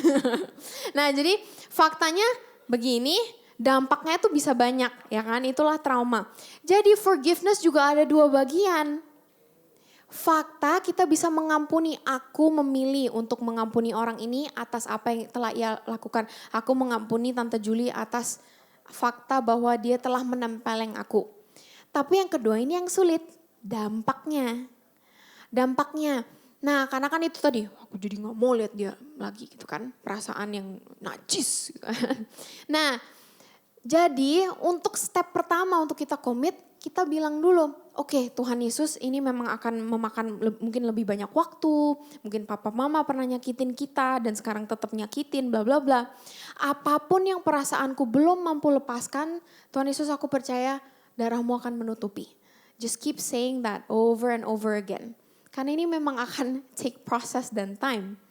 Nah jadi faktanya begini, dampaknya tuh bisa banyak ya kan, itulah trauma. Jadi forgiveness juga ada 2 bagian. Fakta kita bisa mengampuni, aku memilih untuk mengampuni orang ini atas apa yang telah ia lakukan. Aku mengampuni Tante Juli atas fakta bahwa dia telah menempeleng aku. Tapi yang kedua ini yang sulit, dampaknya. Nah karena kan itu tadi, aku jadi gak mau lihat dia lagi gitu kan. Perasaan yang najis. Nah jadi untuk step pertama untuk kita komit, kita bilang dulu, oke, Tuhan Yesus ini memang akan memakan mungkin lebih banyak waktu, mungkin papa mama pernah nyakitin kita dan sekarang tetap nyakitin bla bla bla. Apapun yang perasaanku belum mampu lepaskan, Tuhan Yesus aku percaya darahmu akan menutupi. Just keep saying that over and over again. Karena ini memang akan take process dan time.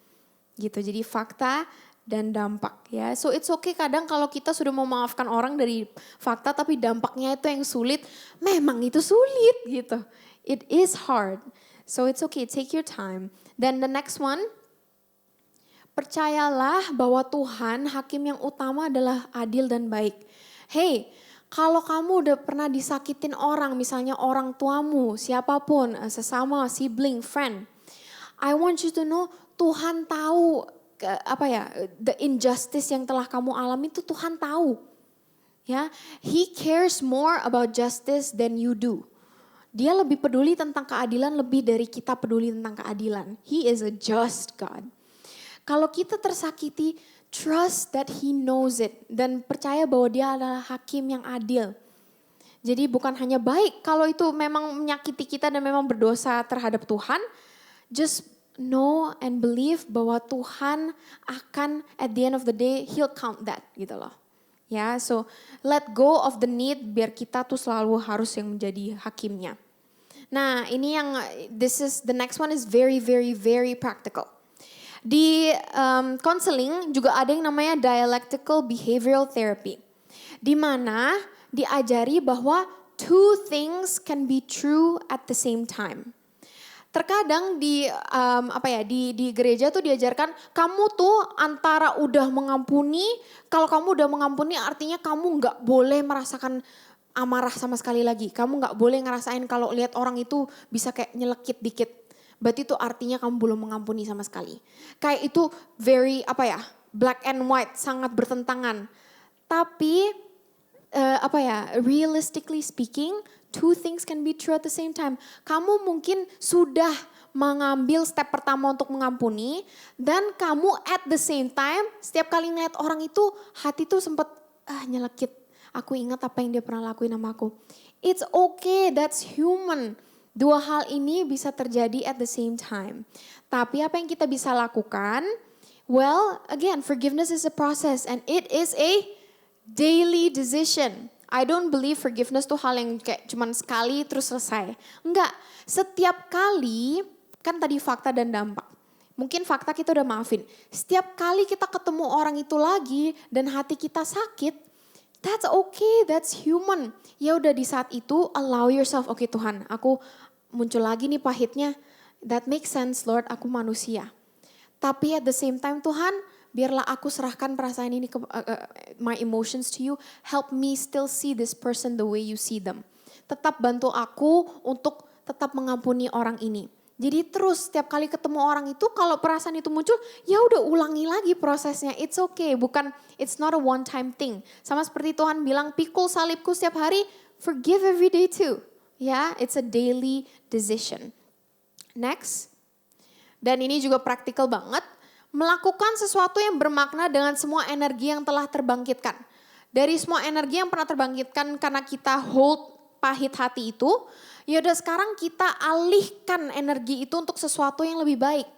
Gitu, jadi fakta dan dampak ya. So it's okay kadang kalau kita sudah memaafkan orang dari fakta tapi dampaknya itu yang sulit. Memang itu sulit gitu. It is hard. So it's okay, take your time. Then the next one, percayalah bahwa Tuhan hakim yang utama adalah adil dan baik. Hey, kalau kamu udah pernah disakitin orang, misalnya orang tuamu, siapapun, sesama, sibling, friend. I want you to know Tuhan tahu the injustice yang telah kamu alami itu Tuhan tahu. Ya, He cares more about justice than you do. Dia lebih peduli tentang keadilan lebih dari kita peduli tentang keadilan. He is a just God. Kalau kita tersakiti, trust that He knows it dan percaya bahwa Dia adalah hakim yang adil. Jadi bukan hanya baik kalau itu memang menyakiti kita dan memang berdosa terhadap Tuhan, just know and believe bahwa Tuhan akan at the end of the day He'll count that gitu loh. Ya, so let go of the need biar kita tuh selalu harus yang menjadi hakimnya. Nah, ini yang the next one is very very very practical. Di counseling juga ada yang namanya dialectical behavioral therapy. Di mana diajari bahwa two things can be true at the same time. Terkadang di gereja tuh diajarkan kamu tuh antara udah mengampuni, kalau kamu udah mengampuni artinya kamu nggak boleh merasakan amarah sama sekali lagi. Kamu nggak boleh ngerasain kalau lihat orang itu bisa kayak nyelekit dikit. Berarti itu artinya kamu belum mengampuni sama sekali. Kayak itu very black and white, sangat bertentangan. Tapi realistically speaking, two things can be true at the same time. Kamu mungkin sudah mengambil step pertama untuk mengampuni dan kamu at the same time setiap kali ngeliat orang itu hati tuh sempet nyelekit. Aku ingat apa yang dia pernah lakuin sama aku. It's okay, that's human. Dua hal ini bisa terjadi at the same time. Tapi apa yang kita bisa lakukan? Well, again, forgiveness is a process and it is a daily decision. I don't believe forgiveness tuh hal yang kayak cuman sekali terus selesai. Enggak, setiap kali kan tadi fakta dan dampak. Mungkin fakta kita udah maafin. Setiap kali kita ketemu orang itu lagi dan hati kita sakit, that's okay, that's human. Ya udah di saat itu allow yourself, oke Tuhan, aku muncul lagi nih pahitnya. That makes sense Lord, aku manusia. Tapi at the same time Tuhan, biarlah aku serahkan perasaan ini ke my emotions to you. Help me still see this person the way you see them. Tetap bantu aku untuk tetap mengampuni orang ini. Jadi terus setiap kali ketemu orang itu kalau perasaan itu muncul, ya udah ulangi lagi prosesnya. It's okay, it's not a one time thing. Sama seperti Tuhan bilang, pikul salibku setiap hari, forgive every day too. Ya, it's a daily decision. Next. Dan ini juga praktikal banget. Melakukan sesuatu yang bermakna dengan semua energi yang telah terbangkitkan. Dari semua energi yang pernah terbangkitkan karena kita hold pahit hati itu, ya udah sekarang kita alihkan energi itu untuk sesuatu yang lebih baik.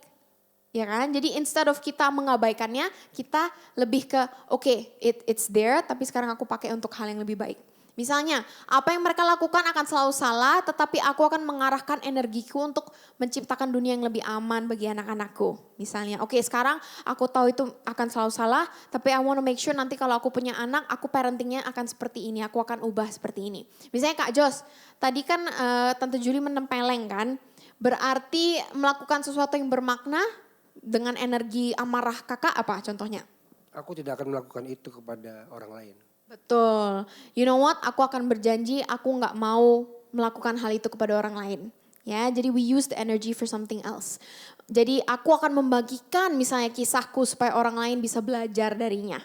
Ya kan? Jadi instead of kita mengabaikannya, kita lebih ke it's there tapi sekarang aku pakai untuk hal yang lebih baik. Misalnya, apa yang mereka lakukan akan selalu salah, tetapi aku akan mengarahkan energiku untuk menciptakan dunia yang lebih aman bagi anak-anakku. Misalnya, sekarang aku tahu itu akan selalu salah, tapi I want to make sure nanti kalau aku punya anak, aku parentingnya akan seperti ini, aku akan ubah seperti ini. Misalnya Kak Jos, tadi kan Tante Julie menempeleng kan, berarti melakukan sesuatu yang bermakna dengan energi amarah kakak apa contohnya? Aku tidak akan melakukan itu kepada orang lain. Betul. You know what? Aku akan berjanji aku nggak mau melakukan hal itu kepada orang lain. Ya, jadi we use the energy for something else. Jadi aku akan membagikan misalnya kisahku supaya orang lain bisa belajar darinya.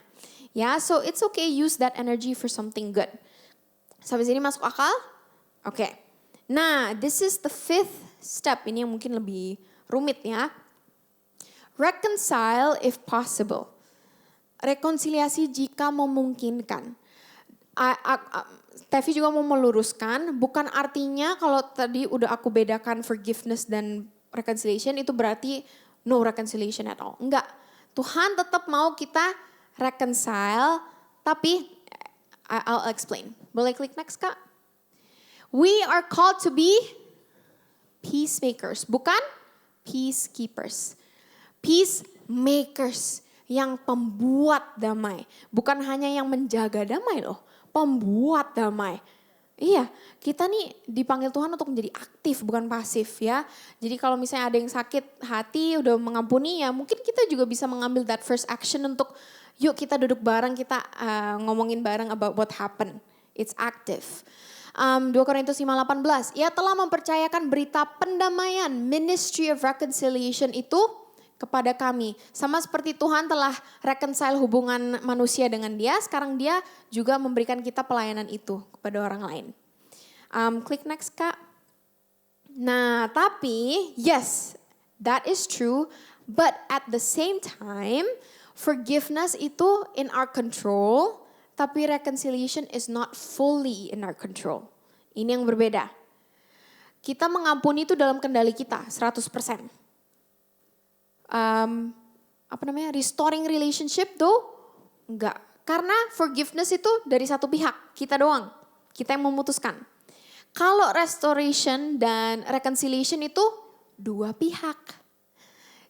Ya, so it's okay use that energy for something good. Sampai sini masuk akal? Oke. Nah, this is the fifth step. Ini yang mungkin lebih rumit ya. Reconcile if possible. Rekonsiliasi jika memungkinkan. Tevi juga mau meluruskan, bukan artinya kalau tadi udah aku bedakan forgiveness dan reconciliation itu berarti no reconciliation at all. Enggak, Tuhan tetap mau kita reconcile, tapi I'll explain. Boleh klik next Kak? We are called to be peacemakers, bukan peacekeepers. Peacemakers, yang pembuat damai. Bukan hanya yang menjaga damai loh, pembuat damai. Iya, kita nih dipanggil Tuhan untuk menjadi aktif bukan pasif ya. Jadi kalau misalnya ada yang sakit hati udah mengampuni ya, mungkin kita juga bisa mengambil that first action untuk yuk kita duduk bareng, kita ngomongin bareng about what happened. It's active. 2 Korintus 5:18, ia telah mempercayakan berita pendamaian, ministry of reconciliation itu kepada kami. Sama seperti Tuhan telah reconcile hubungan manusia dengan dia, sekarang dia juga memberikan kita pelayanan itu kepada orang lain. Klik next Kak. Nah tapi yes, that is true, but at the same time forgiveness itu in our control, tapi reconciliation is not fully in our control. Ini yang berbeda. Kita mengampuni itu dalam kendali kita 100%. Restoring relationship tuh enggak. Karena forgiveness itu dari satu pihak, kita doang. Kita yang memutuskan. Kalau restoration dan reconciliation itu dua pihak.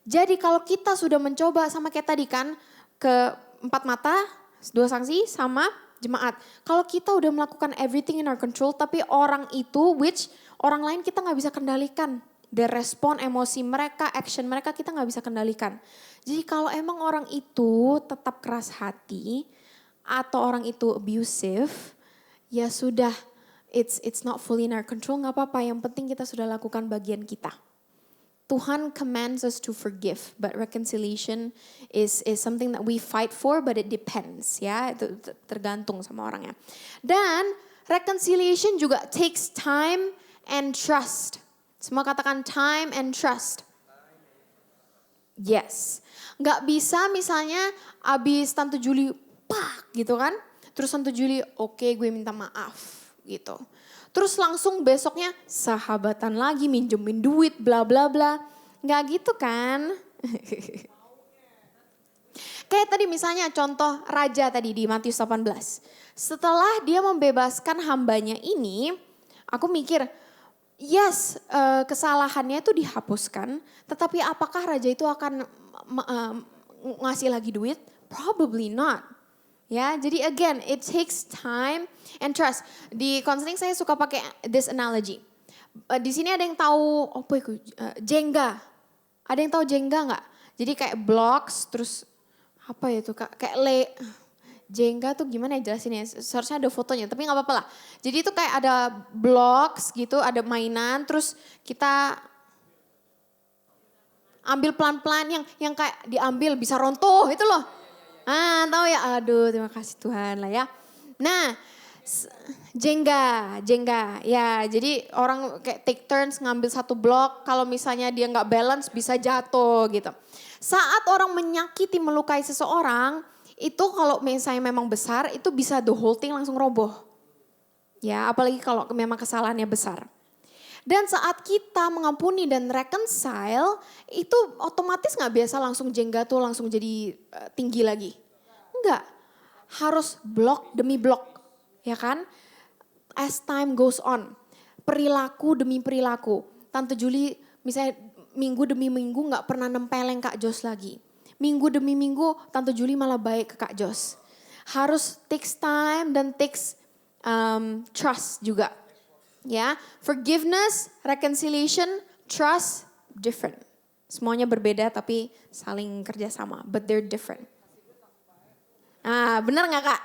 Jadi kalau kita sudah mencoba sama kayak tadi kan, ke 4 mata, 2 saksi sama jemaat. Kalau kita udah melakukan everything in our control, tapi orang itu, which orang lain kita gak bisa kendalikan. The respon, emosi mereka, action mereka kita gak bisa kendalikan. Jadi kalau emang orang itu tetap keras hati, atau orang itu abusive, ya sudah, it's not fully in our control, gak apa-apa. Yang penting kita sudah lakukan bagian kita. Tuhan commands us to forgive, but reconciliation is something that we fight for, but it depends, ya, itu tergantung sama orangnya. Dan reconciliation juga takes time and trust. Semua katakan time and trust. Yes, nggak bisa misalnya abis Tante Juli, pak gitu kan, terus Tante Juli oke, gue minta maaf gitu. Terus langsung besoknya sahabatan lagi, minjemin duit, bla bla bla. Nggak gitu kan? Kayak tadi misalnya contoh raja tadi di Matius 18. Setelah dia membebaskan hambanya ini, aku mikir, yes, kesalahannya itu dihapuskan, tetapi apakah raja itu akan ngasih lagi duit? Probably not. Ya, jadi again, it takes time and trust. Di counseling saya suka pakai this analogy. Di sini ada yang tahu apa itu? Jenga. Ada yang tahu Jenga nggak? Jadi kayak blocks, terus apa ya itu Kak? Kayak Jenga tuh gimana ya jelasinnya? Seharusnya ada fotonya, tapi nggak apa-apa lah. Jadi itu kayak ada blocks gitu, ada mainan, terus kita ambil pelan-pelan yang kayak diambil bisa rontoh itu loh. Tahu ya, aduh terima kasih Tuhan lah ya. Nah, Jenga, ya jadi orang kayak take turns ngambil satu blok, kalau misalnya dia nggak balance bisa jatuh gitu. Saat orang menyakiti, melukai seseorang, itu kalau misalnya memang besar, itu bisa the whole thing langsung roboh. Ya, apalagi kalau memang kesalahannya besar. Dan saat kita mengampuni dan reconcile, itu otomatis gak biasa langsung Jenga tuh langsung jadi tinggi lagi. Enggak, harus blok demi blok, ya kan? As time goes on, perilaku demi perilaku. Tante Juli misalnya minggu demi minggu gak pernah nempeleng Kak Jos lagi. Minggu demi minggu Tante Juli malah baik ke Kak Jos. Harus takes time dan takes trust juga. Ya, forgiveness, reconciliation, trust, different. Semuanya berbeda tapi saling kerjasama, but they're different. Benar nggak Kak?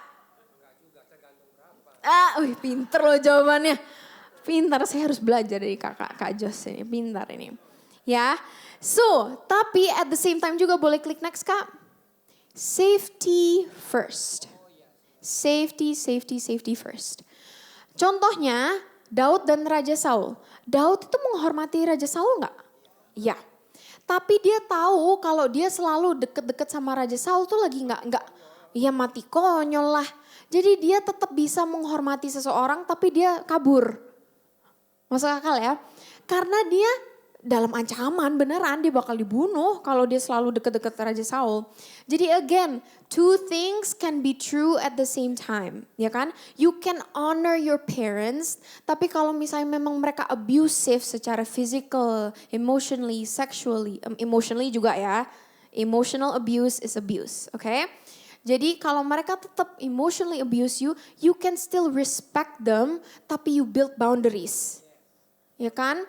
Pinter loh jawabannya. Pintar, saya harus belajar dari Kak Jos ini, pintar ini. Ya, so tapi at the same time juga boleh klik next Kak. Safety first. Safety first. Contohnya, Daud dan Raja Saul. Daud itu menghormati Raja Saul enggak? Iya. Tapi dia tahu kalau dia selalu deket-deket sama Raja Saul tuh lagi enggak, iya mati konyol lah. Jadi dia tetap bisa menghormati seseorang tapi dia kabur. Masuk akal ya? Karena dia dalam ancaman beneran dia bakal dibunuh kalau dia selalu deket-deket Raja Saul. Jadi again, two things can be true at the same time, ya kan? You can honor your parents, tapi kalau misalnya memang mereka abusive secara physical, emotionally, sexually, emotionally juga ya. Emotional abuse is abuse, okay? Jadi kalau mereka tetap emotionally abuse you, you can still respect them, tapi you build boundaries. Ya kan?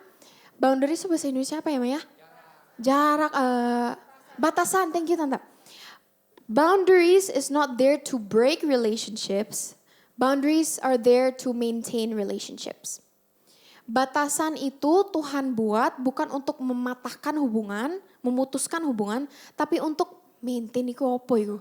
Boundaries itu bahasa Indonesia apa ya Maya? Jarak, batasan, thank you Tante. Boundaries is not there to break relationships. Boundaries are there to maintain relationships. Batasan itu Tuhan buat bukan untuk mematahkan hubungan, memutuskan hubungan, tapi untuk maintain itu apa itu?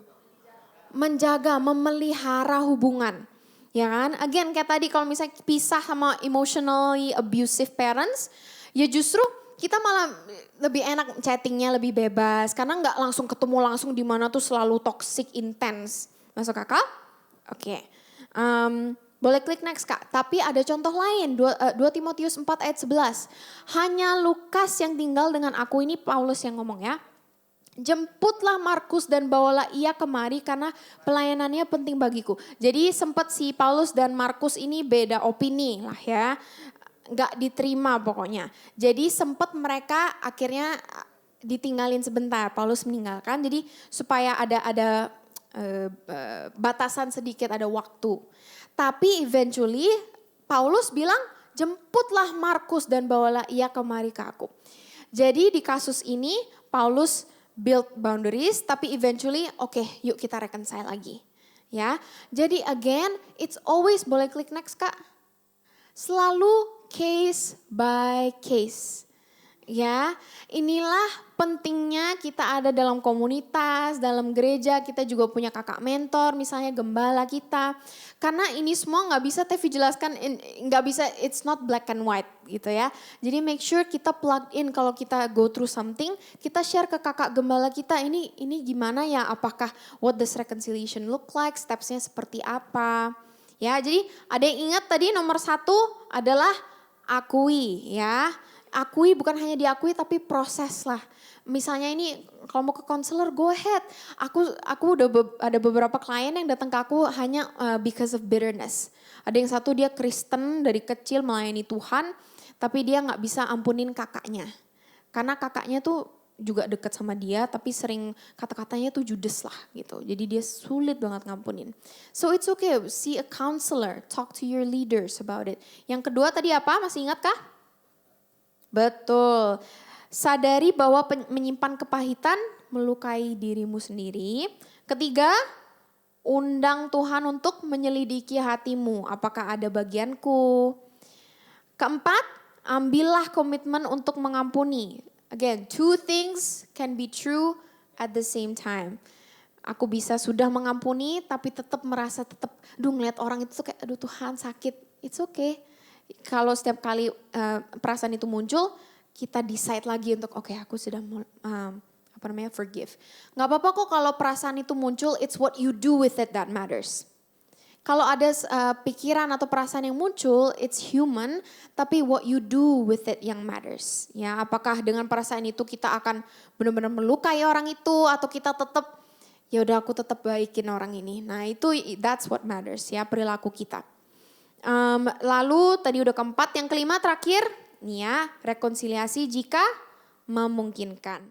Menjaga, memelihara hubungan. Ya kan? Again kayak tadi kalau misalnya pisah sama emotionally abusive parents, ya justru kita malah lebih enak chattingnya lebih bebas. Karena nggak langsung ketemu langsung di mana tuh selalu toxic, intense. Masuk akal? Oke. Boleh klik next Kak. Tapi ada contoh lain, 2 Timotius 4 ayat 11. Hanya Lukas yang tinggal dengan aku, ini Paulus yang ngomong ya. Jemputlah Markus dan bawalah ia kemari karena pelayanannya penting bagiku. Jadi sempat si Paulus dan Markus ini beda opini lah ya. Nggak diterima pokoknya. Jadi sempat mereka akhirnya ditinggalin sebentar. Paulus meninggalkan. Jadi supaya ada batasan sedikit, ada waktu. Tapi eventually Paulus bilang jemputlah Markus dan bawalah ia kemari ke aku. Jadi di kasus ini Paulus build boundaries, tapi eventually oke, yuk kita reconcile lagi. Ya, jadi again, it's always, boleh klik next Kak. Selalu case by case. Ya, inilah pentingnya kita ada dalam komunitas, dalam gereja, kita juga punya kakak mentor, misalnya gembala kita. Karena ini semua nggak bisa Tevi jelaskan, nggak bisa, it's not black and white gitu ya. Jadi make sure kita plug in kalau kita go through something, kita share ke kakak gembala kita, ini gimana ya, apakah what does reconciliation look like, stepsnya seperti apa. Ya, jadi ada yang ingat tadi nomor 1 adalah akui ya. Akui, bukan hanya diakui tapi proses lah. Misalnya ini kalau mau ke konselor go ahead. Aku udah ada beberapa klien yang datang ke aku hanya because of bitterness. Ada yang satu dia Kristen dari kecil melayani Tuhan tapi dia gak bisa ampunin kakaknya. Karena kakaknya tuh juga dekat sama dia tapi sering kata-katanya tuh judes lah gitu. Jadi dia sulit banget ngampunin. So it's okay, see a counselor, talk to your leaders about it. Yang kedua tadi apa, masih ingat kah? Betul. Sadari bahwa menyimpan kepahitan melukai dirimu sendiri. Ketiga, undang Tuhan untuk menyelidiki hatimu. Apakah ada bagianku? Keempat, ambillah komitmen untuk mengampuni. Again, 2 things can be true at the same time. Aku bisa sudah mengampuni tapi tetap merasa ngeliat orang itu tuh kayak aduh Tuhan sakit. It's okay. Kalau setiap kali perasaan itu muncul, kita decide lagi untuk oke, aku sudah forgive. Gak apa-apa kok kalau perasaan itu muncul, it's what you do with it that matters. Kalau ada pikiran atau perasaan yang muncul, it's human, tapi what you do with it yang matters. Ya, apakah dengan perasaan itu kita akan benar-benar melukai orang itu atau kita tetap ya udah aku tetap baikin orang ini. Nah, itu that's what matters ya, perilaku kita. Lalu tadi udah keempat, yang kelima terakhir nih ya, rekonsiliasi jika memungkinkan.